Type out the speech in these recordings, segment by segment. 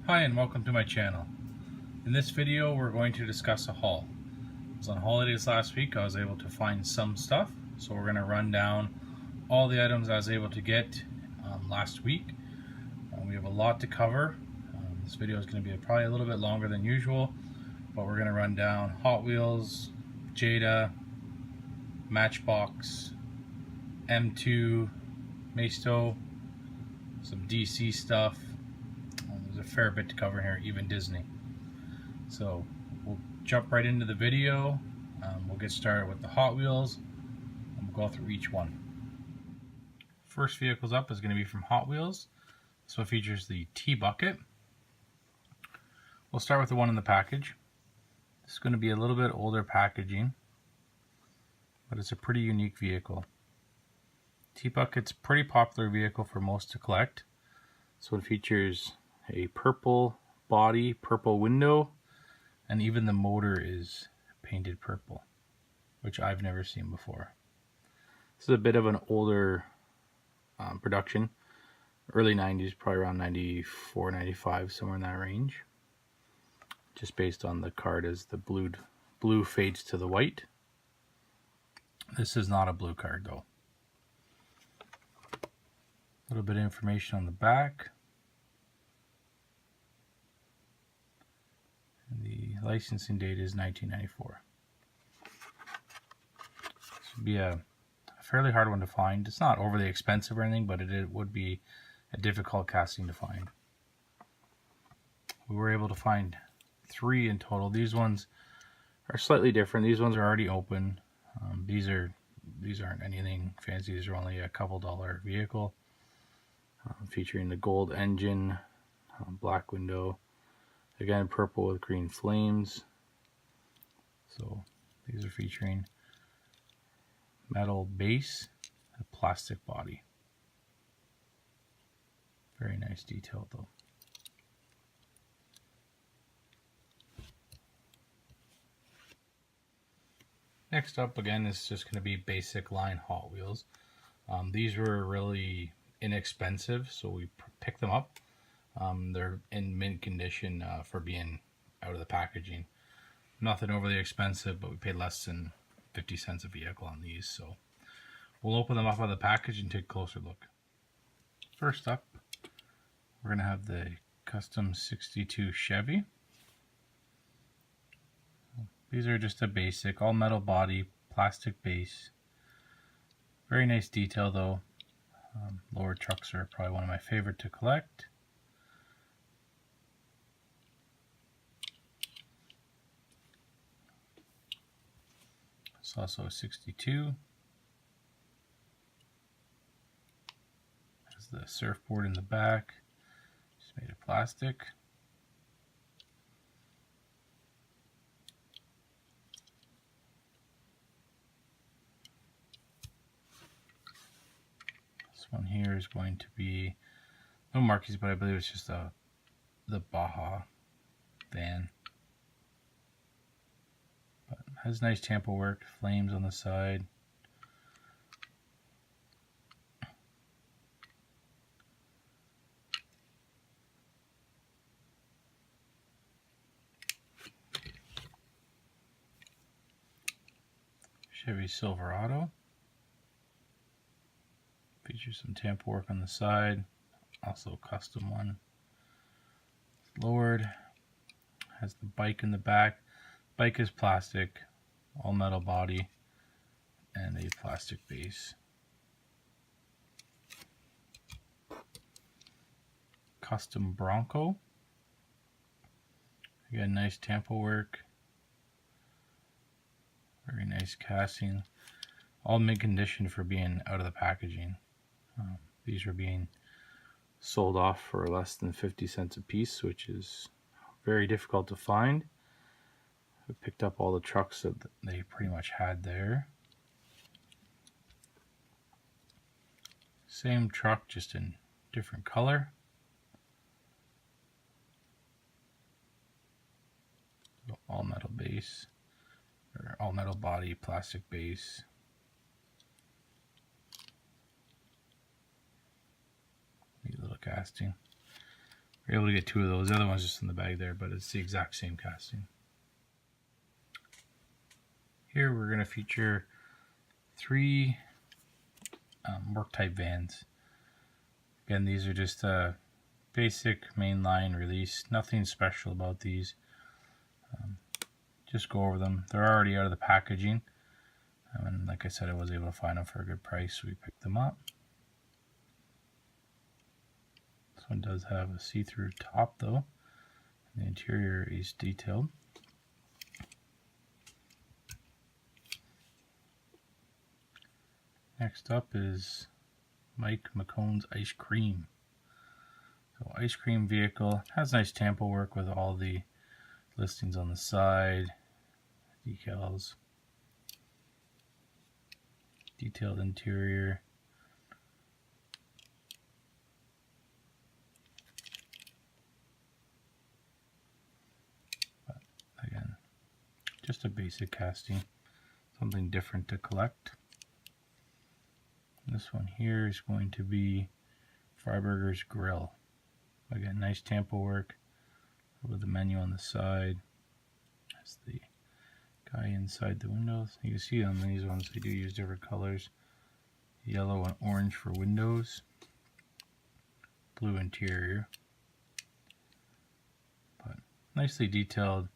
Hi and welcome to my channel. In this video we're going to discuss a haul. I was on holidays last week. I was able to find some stuff, so we're going to run down all the items I was able to get last week. We have a lot to cover. This video is going to be probably a little bit longer than usual, but we're going to run down Hot Wheels, Jada, MatchBox, M2, Maisto, some DC stuff. There's a fair bit to cover here, even Disney. So we'll jump right into the video. We'll get started with the Hot Wheels and we'll go through each one. First vehicles up is going to be from Hot Wheels. This one features the T-Bucket. We'll start with the one in the package. This is going to be a little bit older packaging, but it's a pretty unique vehicle. T-Bucket's a pretty popular vehicle for most to collect. This one features a purple body, purple window, and even the motor is painted purple, which I've never seen before. This is a bit of an older production, early 90s, probably around 94, 95, somewhere in that range, just based on the card as the blue fades to the white. This is not a blue card though. A little bit of information on the back. The licensing date is 1994. This would be a fairly hard one to find. It's not overly expensive or anything, but it would be a difficult casting to find. We were able to find 3 in total. These ones are slightly different. These ones are already open. These aren't anything fancy. These are only a couple $1 vehicle, featuring the gold engine, black window. Again, purple with green flames. So these are featuring metal base and a plastic body. Very nice detail though. Next up again is just going to be basic line Hot Wheels. These were really inexpensive, so we picked them up. They're in mint condition for being out of the packaging. Nothing overly expensive, but we paid less than 50 cents a vehicle on these. So we'll open them up out of the package and take a closer look. First up, we're going to have the Custom 62 Chevy. These are just a basic, all metal body, plastic base. Very nice detail though. Lower trucks are probably one of my favorite to collect. It's also a 62. Has the surfboard in the back, just made of plastic. This one here is going to be no markings, but I believe it's just the Baja van. But has nice tampo work, flames on the side. Chevy Silverado. Features some tampo work on the side, also a custom one. It's lowered, has the bike in the back. Bike is plastic, all metal body, and a plastic base. Custom Bronco. Again, nice tampo work. Very nice casting. All mint condition for being out of the packaging. These are being sold off for less than 50 cents a piece, which is very difficult to find. I picked up all the trucks that they pretty much had there. Same truck, just in different color. All metal base, or all metal body, plastic base. Neat little casting. We're able to get 2 of those. The other one's just in the bag there, but it's the exact same casting. Here we're going to feature 3 work type vans. Again, these are just a basic mainline release. Nothing special about these. Just go over them. They're already out of the packaging. And like I said, I was able to find them for a good price, so we picked them up. This one does have a see-through top though. The interior is detailed. Next up is Mike McCone's Ice Cream. So ice cream vehicle, has nice tampo work with all the listings on the side, decals, detailed interior. But again, just a basic casting, something different to collect. This one here is going to be Freiburger's Grill. Again, nice tampo work with the menu on the side. That's the guy inside the windows. You can see on these ones they do use different colors. Yellow and orange for windows. Blue interior. But nicely detailed,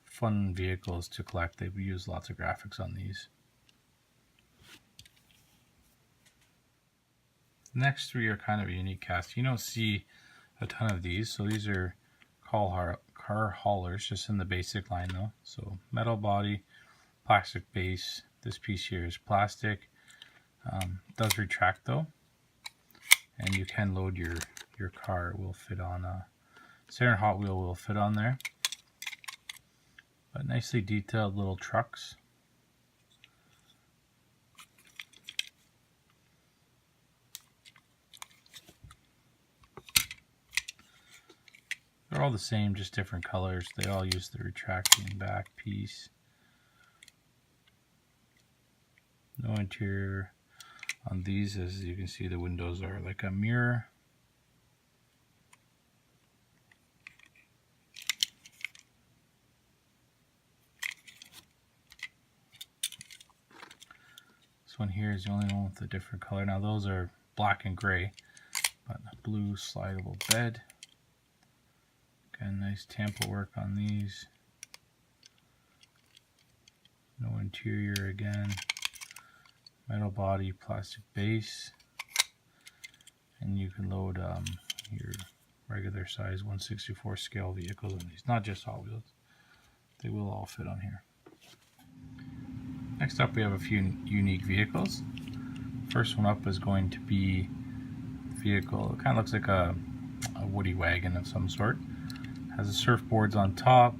fun vehicles to collect. They've used lots of graphics on these. The next 3 are kind of a unique cast. You don't see a ton of these, so these are car haulers, just in the basic line though. So metal body, plastic base. This piece here is plastic. Does retract though, and you can load your car. It will fit on a Saturn Hot Wheel will fit on there. But nicely detailed little trucks. They're all the same, just different colors. They all use the retracting back piece. No interior on these. As you can see, the windows are like a mirror. This one here is the only one with a different color. Now those are black and gray, but a blue slidable bed. Again, nice tampo work on these. No interior again. Metal body, plastic base. And you can load your regular size 1/64 scale vehicles on these. Not just Hot Wheels. They will all fit on here. Next up we have a few unique vehicles. First one up is going to be a vehicle. It kind of looks like a woody wagon of some sort. Has the surfboards on top.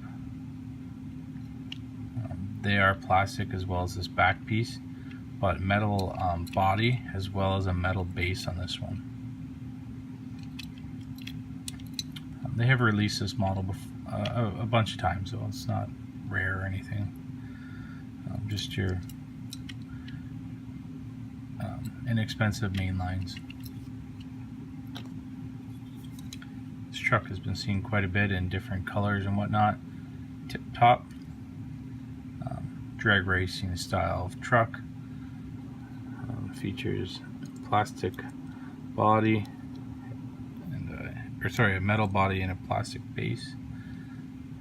They are plastic as well as this back piece, but metal body as well as a metal base on this one. They have released this model a bunch of times, so it's not rare or anything. Just your inexpensive main lines. This truck has been seen quite a bit in different colors and whatnot. Tip top, drag racing style of truck. Features plastic body and a metal body and a plastic base.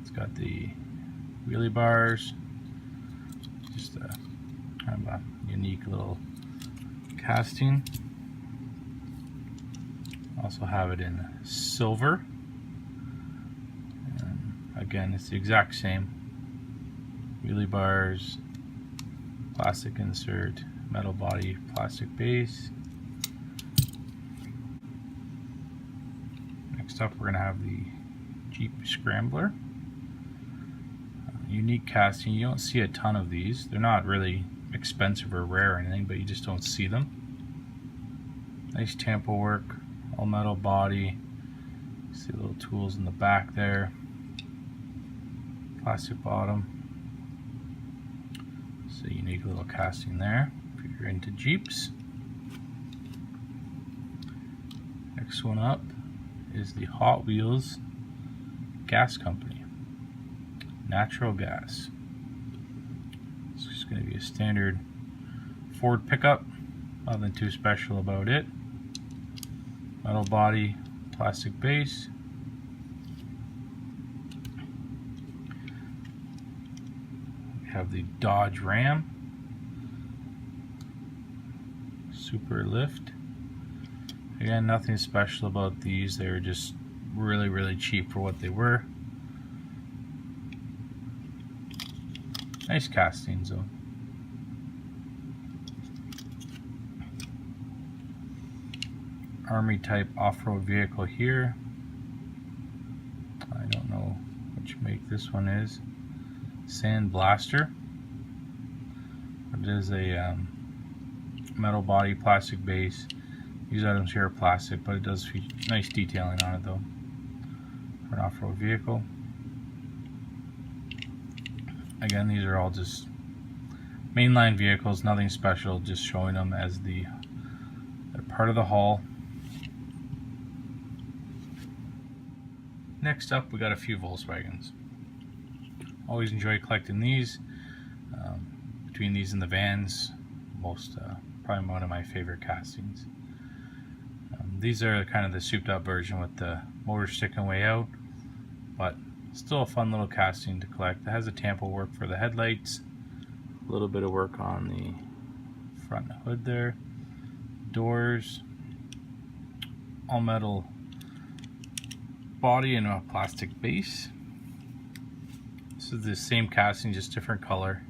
It's got the wheelie bars. Just a kind of a unique little casting. Also have it in silver. And again, it's the exact same. Wheelie bars, plastic insert, metal body, plastic base. Next up, we're going to have the Jeep Scrambler. Unique casting. You don't see a ton of these. They're not really expensive or rare or anything, but you just don't see them. Nice tampo work, all metal body. See little tools in the back there. Plastic bottom. It's a unique little casting there if you're into Jeeps. Next one up is the Hot Wheels gas company. Natural gas. It's just going to be a standard Ford pickup. Nothing too special about it. Metal body, plastic base. We have the Dodge Ram. Super lift. Again, nothing special about these. They were just really cheap for what they were. Nice castings though. Army type off-road vehicle here. I don't know which make this one is. Sand Blaster. It is a metal body, plastic base. These items here are plastic, but it does feature nice detailing on it though for an off-road vehicle. Again, these are all just mainline vehicles, nothing special, just showing them as they're part of the haul. Next up, we got a few Volkswagens. Always enjoy collecting these. Between these and the vans, probably one of my favorite castings. These are kind of the souped up version with the motor sticking way out, but still a fun little casting to collect. It has a tampo work for the headlights, a little bit of work on the front hood there, doors, all metal body and a plastic base. This is the same casting, just different color.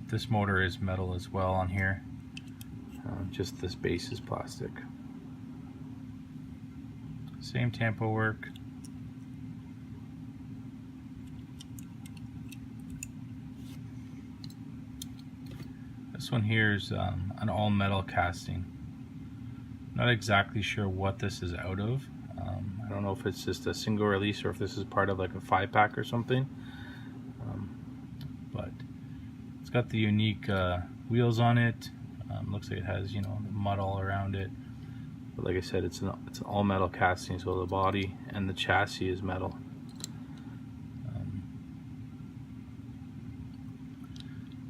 This motor is metal as well on here. Just this base is plastic. Same tampo work. This one here is an all metal casting. Not exactly sure what this is out of. I don't know if it's just a single release or if this is part of like a 5-pack or something. But it's got the unique wheels on it. Looks like it has, you know, the mud all around it. But like I said, it's an all metal casting, so the body and the chassis is metal.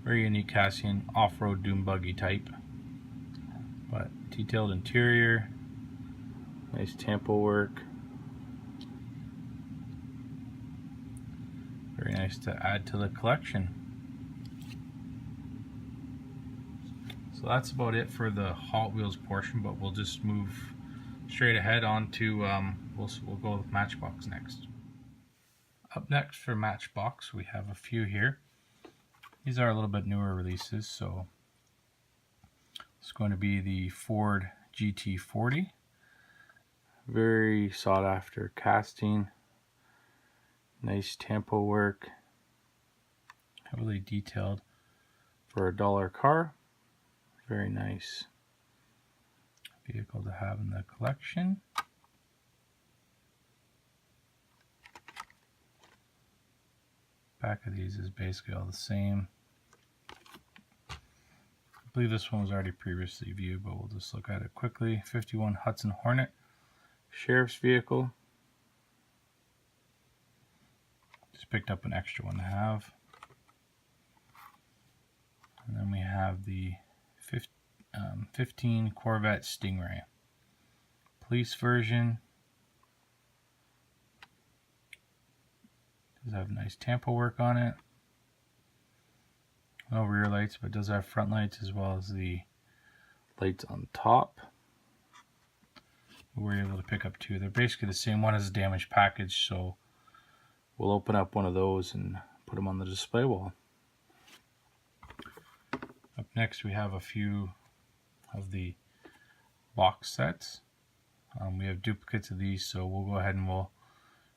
Very unique casting, off-road dune buggy type. But detailed interior, nice tampo work. Very nice to add to the collection. So that's about it for the Hot Wheels portion, but we'll just move straight ahead on to, we'll go with Matchbox next. Up next for Matchbox, we have a few here. These are a little bit newer releases, so it's going to be the Ford GT40. Very sought after casting. Nice tampo work. Heavily detailed for a $1 car. Very nice vehicle to have in the collection. Back of these is basically all the same. I believe this one was already previously viewed, but we'll just look at it quickly. 51 Hudson Hornet, sheriff's vehicle. Just picked up an extra one to have. And then we have the 15 Corvette Stingray, police version. Does have nice tampo work on it. No rear lights, but does have front lights as well as the lights on top. We were able to pick up two. They're basically the same. One is a damaged package, so we'll open up one of those and put them on the display wall. Up next, we have a few of the box sets. We have duplicates of these, so we'll go ahead and we'll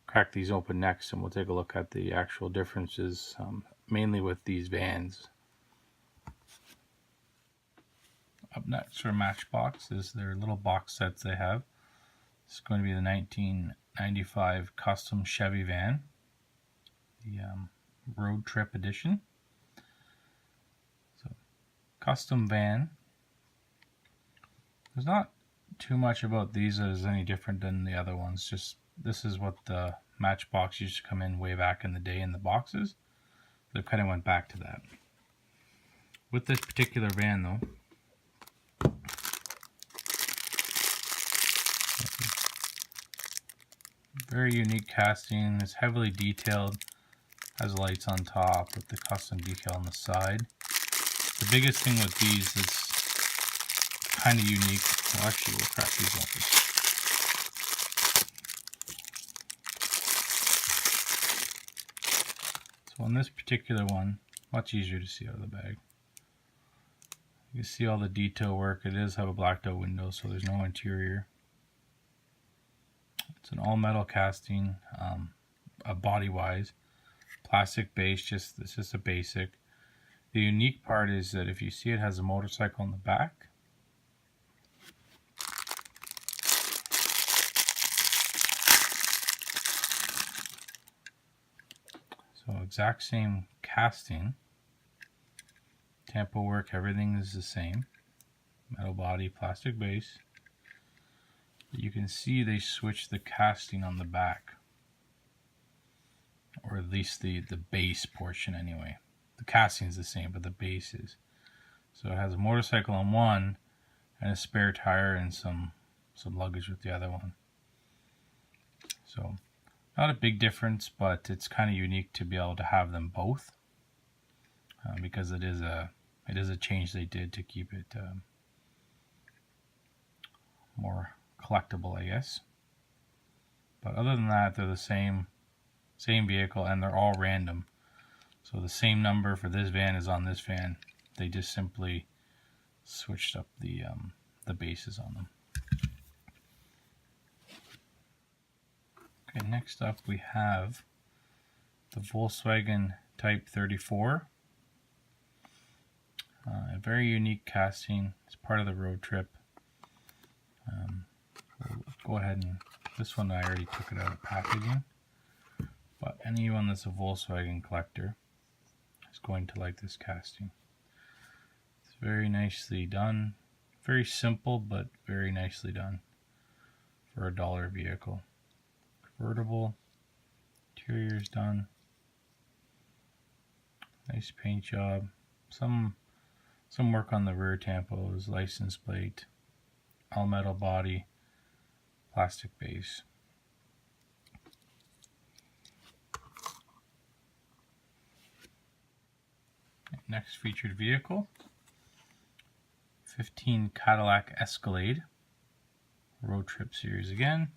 crack these open next, and we'll take a look at the actual differences, mainly with these vans. Up next for Matchbox is their little box sets they have. It's going to be the 1995 custom Chevy van, the road trip edition. So, custom van. There's not too much about these that is any different than the other ones. Just this is what the MatchBox used to come in way back in the day in the boxes. They kind of went back to that. With this particular van though, very unique casting. It's heavily detailed, has lights on top with the custom decal on the side. The biggest thing with these is kind of unique. Well, actually, we'll crack these open. So on this particular one, much easier to see out of the bag. You can see all the detail work. It does have a blacked out window, so there's no interior. It's an all metal casting, body wise, plastic base. It's just a basic. The unique part is that if you see, it has a motorcycle on the back. So exact same casting, tampo work, everything is the same. Metal body, plastic base. But you can see they switched the casting on the back, or at least the base portion anyway. The casting is the same, but the base is. So it has a motorcycle on one and a spare tire and some luggage with the other one. So not a big difference, but it's kind of unique to be able to have them both, because it is a change they did to keep it more collectible, I guess. But other than that, they're the same vehicle, and they're all random. So the same number for this van is on this van. They just simply switched up the bases on them. Okay, next up we have the Volkswagen Type 34. A very unique casting. It's part of the road trip. We'll go ahead and, this one I already took it out of packaging, but anyone that's a Volkswagen collector is going to like this casting. It's very nicely done. Very simple, but very nicely done for a $1 vehicle. Convertible, interior's done. Nice paint job. Some work on the rear tampos, license plate, all metal body, plastic base. Next featured vehicle, 15 Cadillac Escalade, road trip series again.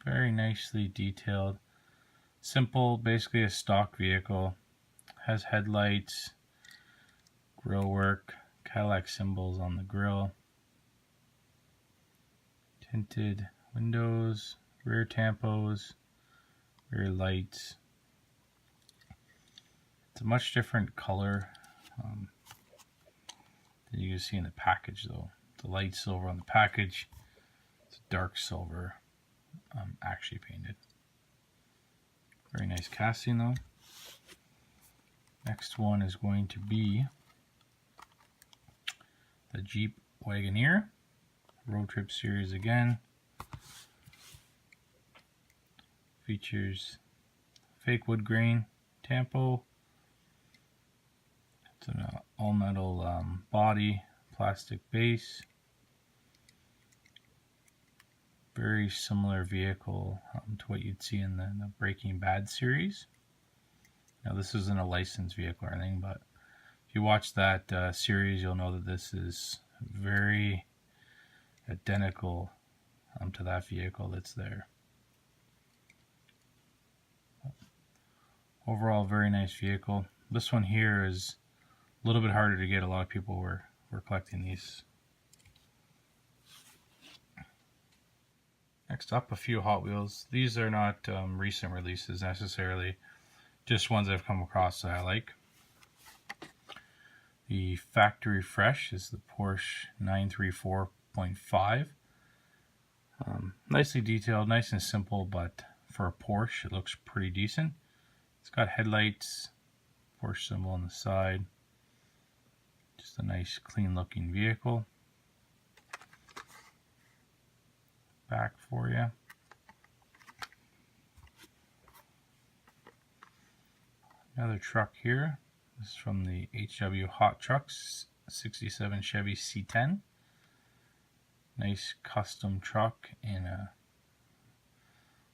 Very nicely detailed. Simple, basically a stock vehicle. Has headlights, grille work, Cadillac symbols on the grille. Tinted windows, rear tampos, rear lights. It's a much different color than you can see in the package though. The light silver on the package. It's dark silver. Actually painted. Very nice casting though. Next one is going to be the Jeep Wagoneer, road trip series again. Features fake wood grain tampo. It's an all metal body, plastic base. Very similar vehicle to what you'd see in the Breaking Bad series. Now this isn't a licensed vehicle or anything, but if you watch that series, you'll know that this is very identical to that vehicle that's there. Overall, very nice vehicle. This one here is a little bit harder to get. A lot of people were collecting these. Next up, a few Hot Wheels. These are not recent releases necessarily, just ones I've come across that I like. The Factory Fresh is the Porsche 934.5. Nicely detailed, nice and simple, but for a Porsche it looks pretty decent. It's got headlights, Porsche symbol on the side. Just a nice clean looking vehicle. Back for you. Another truck here. This is from the HW Hot Trucks 67 Chevy C10. Nice custom truck in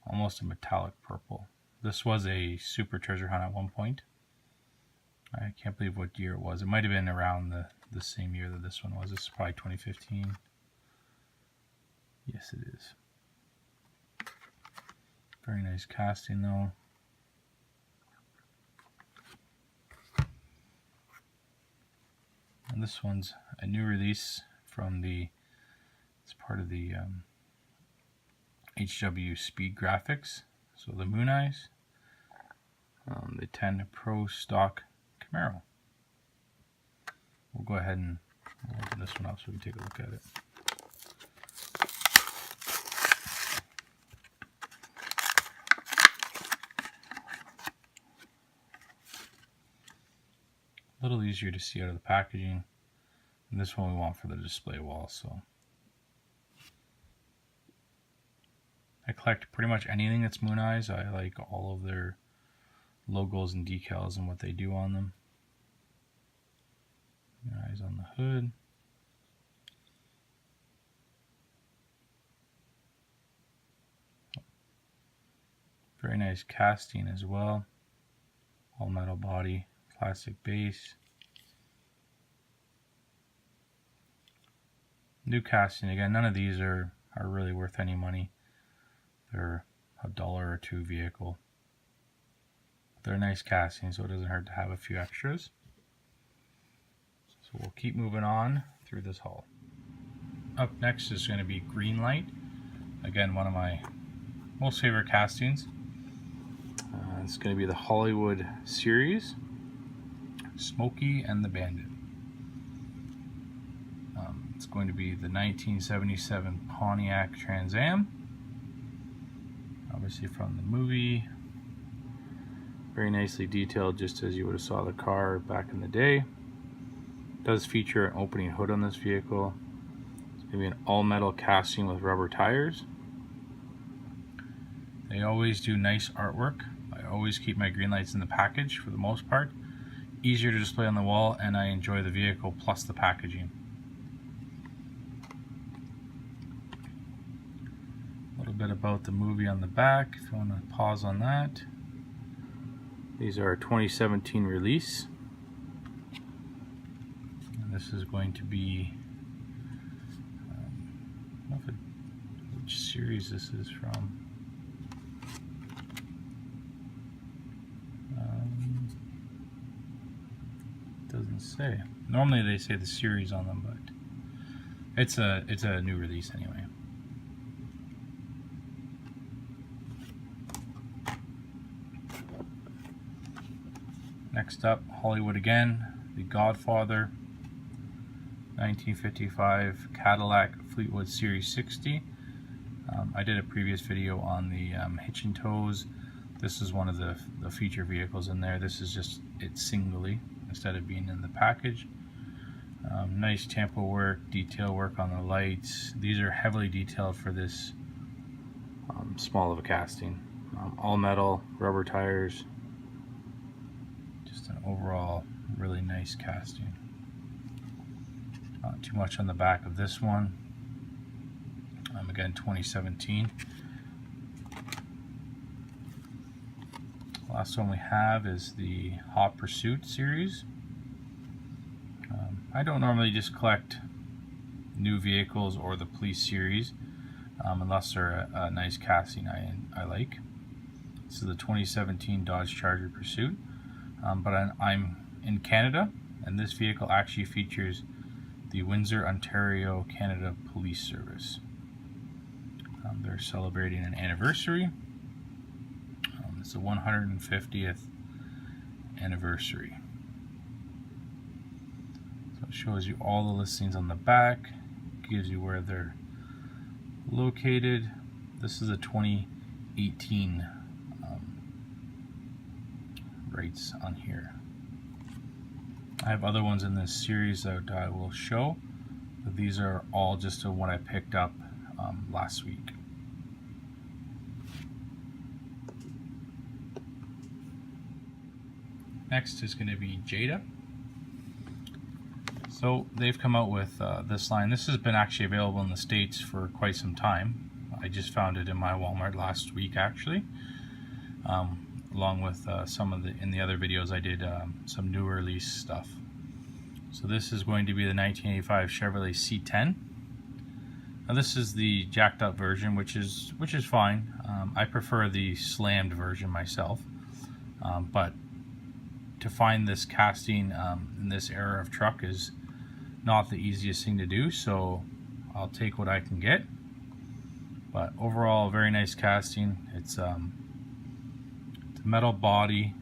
almost a metallic purple. This was a super treasure hunt at one point. I can't believe what year it was. It might have been around the same year that this one was. This is probably 2015. Yes, it is. Very nice casting though. And this one's a new release from it's part of the HW Speed Graphics. So the Moon Eyes, the 10 Pro Stock Camaro. We'll go ahead and open this one up so we can take a look at it. A little easier to see out of the packaging, and this one we want for the display wall. So I collect pretty much anything that's Moon Eyes. I like all of their logos and decals and what they do on them. Moon Eyes on the hood. Very nice casting as well. All metal body. Plastic base. New casting again. None of these are really worth any money. They're $1 or $2 vehicle. They're nice casting, so it doesn't hurt to have a few extras. So we'll keep moving on through this haul. Up next is going to be GreenLight. Again, one of my most favorite castings. It's going to be the Hollywood series. Smokey and the Bandit. It's going to be the 1977 Pontiac Trans Am. Obviously from the movie. Very nicely detailed, just as you would have saw the car back in the day. It does feature an opening hood on this vehicle. It's going to be an all-metal casting with rubber tires. They always do nice artwork. I always keep my GreenLights in the package for the most part. Easier to display on the wall, and I enjoy the vehicle plus the packaging. A little bit about the movie on the back, if you want to pause on that. These are a 2017 release. And this is going to be, I don't know which series this is from. Doesn't say. Normally they say the series on them, but it's a new release anyway. Next up, Hollywood again, the Godfather 1955 Cadillac Fleetwood Series 60. I did a previous video on the hitch and tows. This is one of the feature vehicles in there. This is just it singly instead of being in the package. Nice tempo work, detail work on the lights. These are heavily detailed for this small of a casting. All metal, rubber tires. Just an overall really nice casting. Not too much on the back of this one. Again, 2017. Last one we have is the Hot Pursuit series. I don't normally just collect new vehicles or the police series unless they're a nice casting I like. This is the 2017 Dodge Charger Pursuit, but I'm in Canada, and this vehicle actually features the Windsor, Ontario, Canada Police Service. They're celebrating an anniversary. It's the 150th anniversary. So it shows you all the listings on the back, gives you where they're located. This is a 2018 rates on here. I have other ones in this series that I will show, but these are all just what I picked up last week. Next is going to be Jada. So they've come out with this line. This has been actually available in the States for quite some time. I just found it in my Walmart last week actually, along with some of in the other videos I did some new release stuff. So this is going to be the 1985 Chevrolet C10. Now this is the jacked up version, which is fine. I prefer the slammed version myself, but to find this casting in this era of truck is not the easiest thing to do, so I'll take what I can get. But overall, very nice casting. It's a metal body.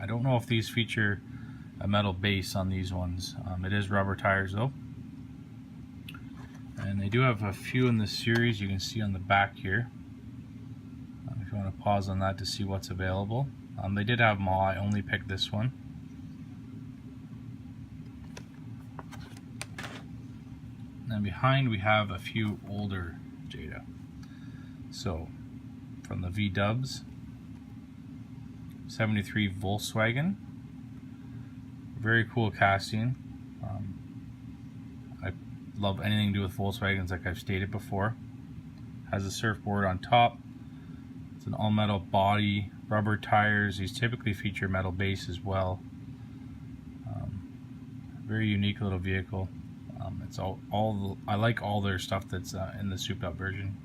I don't know if these feature a metal base on these ones. It is rubber tires though, and they do have a few in this series. You can see on the back here, if you want to pause on that to see what's available. They did have them all. I only picked this one. And then behind we have a few older Jada. So from the V-Dubs, 73 Volkswagen. Very cool casting. I love anything to do with Volkswagens, like I've stated before. Has a surfboard on top. It's an all metal body, rubber tires. These typically feature metal base as well. Very unique little vehicle. It's I like all their stuff that's in the souped up version.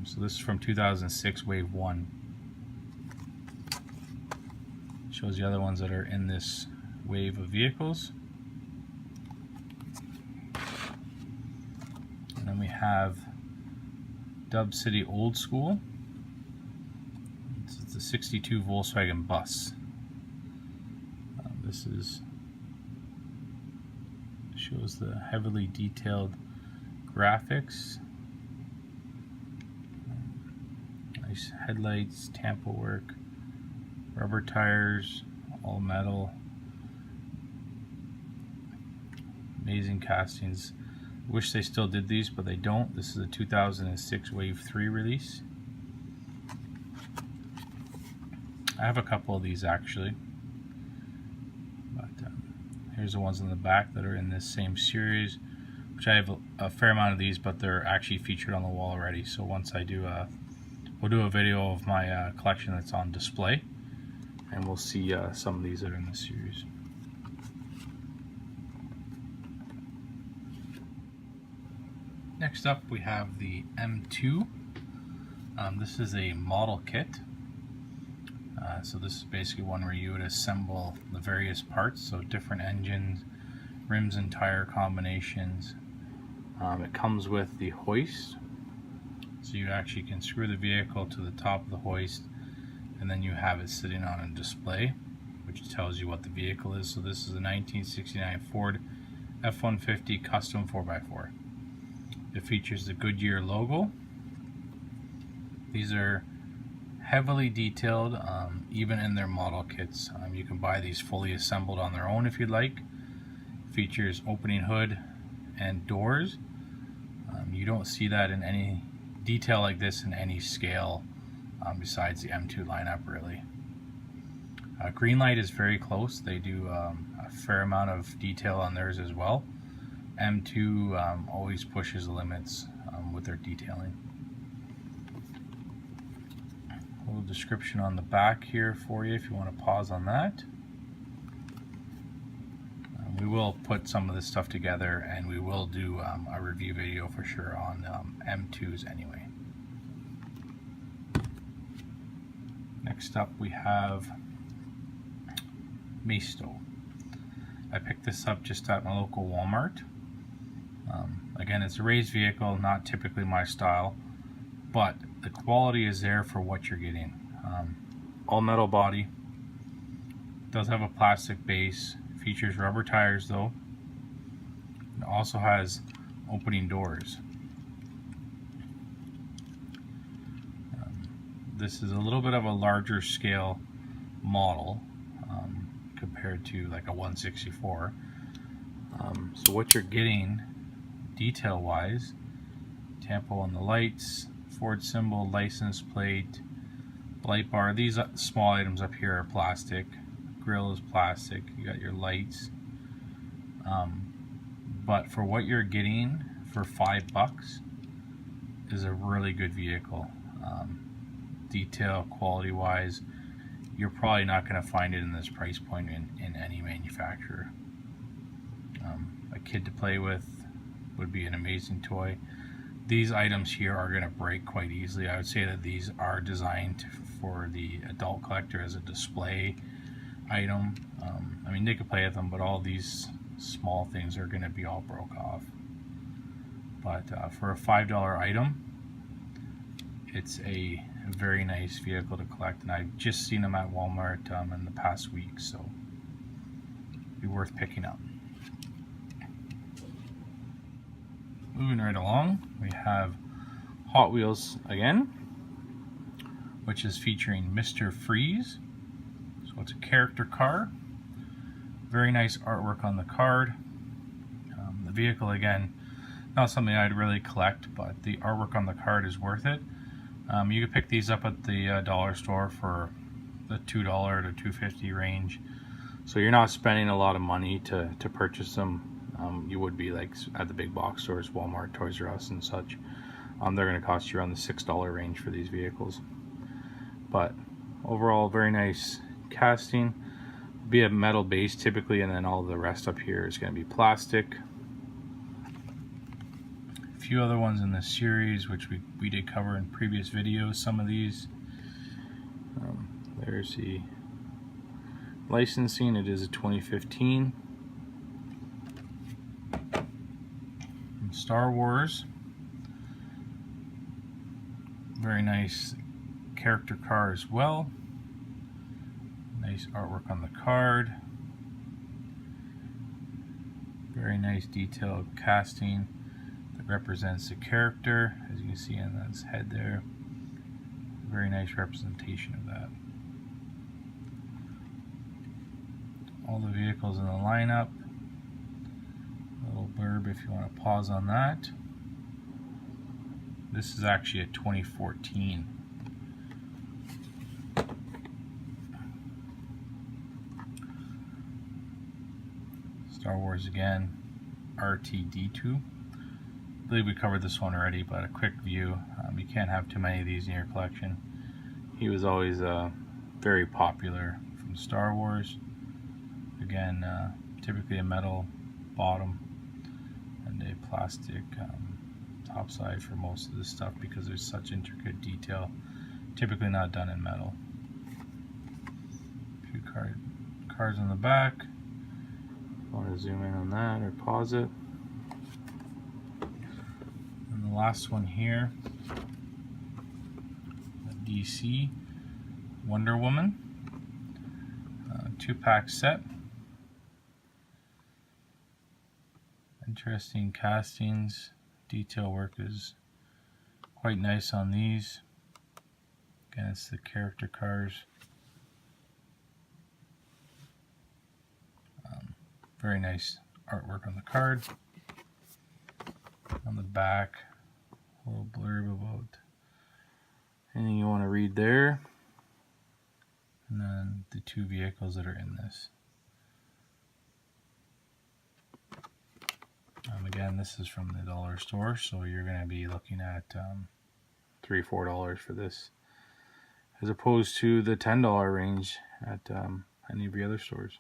So this is from 2006 Wave 1. Shows the other ones that are in this wave of vehicles. And then we have Dub City Old School. It's a 62 Volkswagen bus. This shows the heavily detailed graphics. Nice headlights, tampo work, rubber tires, all metal. Amazing castings. Wish they still did these, but they don't. This is a 2006 Wave 3 release. I have a couple of these actually, but here's the ones in the back that are in this same series, which I have a fair amount of these, but they're actually featured on the wall already. So once I do we'll do a video of my collection that's on display, and we'll see some of these that are in this series. Next up we have the M2. This is a model kit. So this is basically one where you would assemble the various parts, so different engines, rims and tire combinations. It comes with the hoist, so you actually can screw the vehicle to the top of the hoist, and then you have it sitting on a display which tells you what the vehicle is. So this is a 1969 Ford F-150 custom 4x4. It features the Goodyear logo. These are heavily detailed, even in their model kits. You can buy these fully assembled on their own if you'd like. Features opening hood and doors. You don't see that in any detail like this in any scale besides the M2 lineup, really. GreenLight is very close. They do a fair amount of detail on theirs as well. M2 always pushes the limits with their detailing. A little description on the back here for you if you want to pause on that. We will put some of this stuff together, and we will do a review video for sure on M2s anyway. Next up we have Maisto. I picked this up just at my local Walmart. Again, it's a raised vehicle, not typically my style, but the quality is there for what you're getting. All metal body, does have a plastic base, features rubber tires though. It also has opening doors. This is a little bit of a larger scale model compared to like a 164. So what you're getting detail wise, tampo on the lights, Ford symbol, license plate, light bar. These small items up here are plastic. Grill is plastic. You got your lights. But for what you're getting for $5 is a really good vehicle. Detail quality wise, you're probably not going to find it in this price point in any manufacturer. A kid to play with would be an amazing toy. These items here are going to break quite easily. I would say that these are designed for the adult collector as a display item. I mean, they could play with them, but all these small things are going to be all broke off. But for a $5 item, it's a very nice vehicle to collect, and I've just seen them at Walmart in the past week, so be worth picking up. Moving right along, we have Hot Wheels again, which is featuring Mr. Freeze. So it's a character car. Very nice artwork on the card. The vehicle, again, not something I'd really collect, but the artwork on the card is worth it. You could pick these up at the dollar store for the $2 to $2.50 range. So you're not spending a lot of money to purchase them. You would be like at the big box stores, Walmart, Toys R Us and such. They're going to cost you around the $6 range for these vehicles. But overall, very nice casting. Be a metal base typically, and then all the rest up here is going to be plastic. A few other ones in this series, which we did cover in previous videos. Some of these. There's the licensing. It is a 2015. From Star Wars. Very nice character car as well. Nice artwork on the card. Very nice detailed casting that represents the character, as you can see on his head there. Very nice representation of that. All the vehicles in the lineup. A little blurb if you want to pause on that. This is actually a 2014. Star Wars again, RTD2. I believe we covered this one already, but a quick view. You can't have too many of these in your collection. He was always very popular from Star Wars. Again, typically a metal bottom and a plastic top side for most of this stuff because there's such intricate detail. Typically not done in metal. A few cards on the back. I want to zoom in on that or pause it. And the last one here, a DC Wonder Woman 2-pack set. Interesting castings. Detail work is quite nice on these. Again, it's the character cars. Very nice artwork on the card. On the back, a little blurb about anything you want to read there. And then the two vehicles that are in this. Again, this is from the dollar store, so you're going to be looking at $3-4 for this, as opposed to the $10 range at any of the other stores.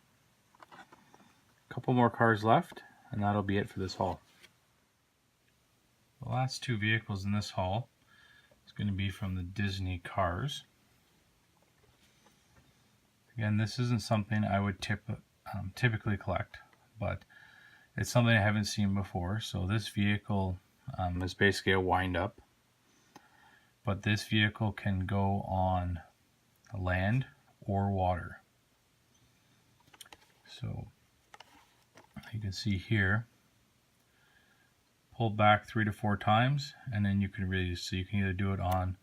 A couple more cars left, and that'll be it for this haul. The last two vehicles in this haul is going to be from the Disney cars. Again, this isn't something I would typically collect, but it's something I haven't seen before. So this vehicle is basically a wind-up, but this vehicle can go on land or water. So you can see here, pull back 3 to 4 times, and then you can you can either do it on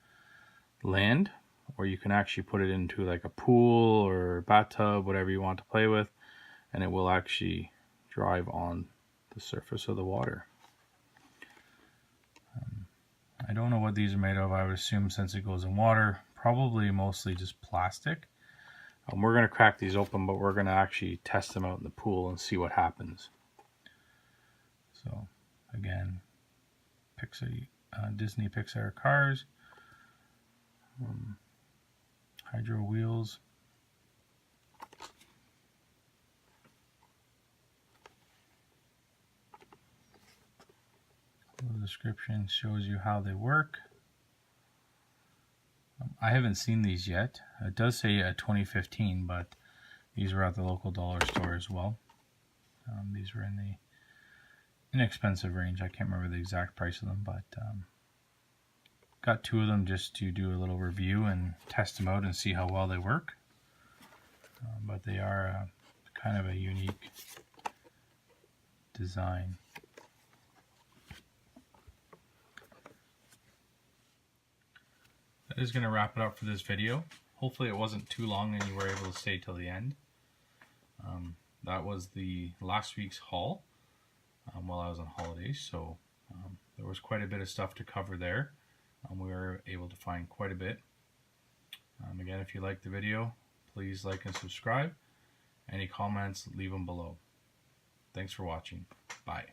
land, or you can actually put it into like a pool or a bathtub, whatever you want to play with. and it will actually drive on the surface of the water. I don't know what these are made of. I would assume, since it goes in water, probably mostly just plastic. We're going to crack these open, but we're going to actually test them out in the pool and see what happens. So again, Disney Pixar cars, hydro wheels. The description shows you how they work. I haven't seen these yet. It does say 2015, but these were at the local dollar store as well. These were in the inexpensive range. I can't remember the exact price of them, but got 2 of them just to do a little review and test them out and see how well they work. But they are kind of a unique design. That is going to wrap it up for this video. Hopefully it wasn't too long and you were able to stay till the end. That was the last week's haul while I was on holidays, so there was quite a bit of stuff to cover there. We were able to find quite a bit. Again, if you liked the video, please like and subscribe. Any comments, leave them below. Thanks for watching. Bye.